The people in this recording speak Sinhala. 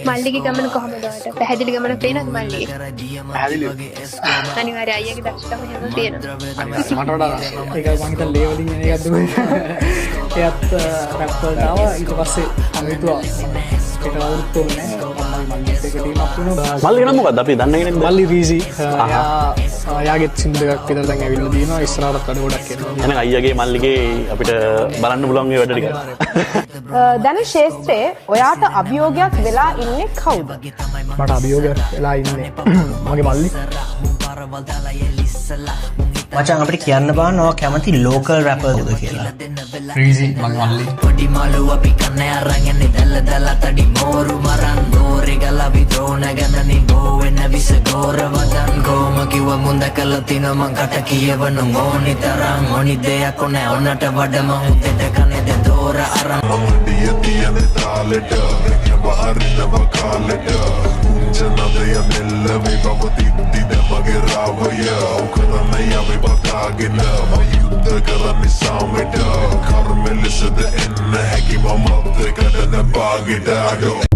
මල්ලිගේ ගමන කොහමද ඔයාලට? පැහැදිලි ගමනක් පේනවද මල්ලිගේ? පැහැදිලි. අනිවාර්යයෙන් අයියාගේ දක්ෂකම හැම තියෙනවා. මට වඩා ඒකයි මං හිතන්නේ ලේවලින් එන එකක් දුන්නේ. එයත් රැප් වලට ආවා ඊට පස්සේ මම හිතුවා ඒක අවුරුද්ද ඕනේ මල්ලිත් එක ටීම් අප් වෙනවා. මල්ලි නම් මොකද්ද අපි දන්නේ නැහැ. මල්ලි රීසි එයාගේ සින්දු දෙකක් විතර දැන් ඇවිල්ලා තියෙනවා ඉස්සරහට වැඩ ගොඩක් කරනවා. එහෙනම් අයියාගේ මල්ලිගේ අපිට බලන්න පුළුවන් මේ වැඩ ටික. දැන් ශේෂ්ත්‍රයේ ඔයාට අභියෝගයක් වෙලා ඉන්නේ කවුද? මට අභියෝගයක් වෙලා ඉන්නේ මගේ මල්ලි. මචං අපිට කියන්න බෑ නෝ කැමති ලෝකල් රැපර්ද කියලා. රීසි මගේ මල්ලි. පොඩි මාළු අපි කන්නේ අරන් යන්නේ දැල්ල දැල්ල තඩි මෝරු මරන් දෝරේ ගලා විද්‍රෝණ ගන්නනි බෝ වෙන විස ගෝර වදන් කොම කිව්ව මුන්ද කළ තින මං කට කියවන ඕනි තරම් ඕනි දෙයක් ඕනේ ඔන්නට වඩම උදේට කන්නේ ද දෝර අරන් මමඩිය තියන තාලෙට වහරිනව කාලෙට උන්ජනදය දෙල්ලවේ පවතිද්දි මගේ රාවය උකරන්න යවේ බතාගෙන මම යුද්ධ කරන්නේ සාමෙට කර්මෙ ලෙසද එන්න හැකි මමත් එකට නැපාගෙට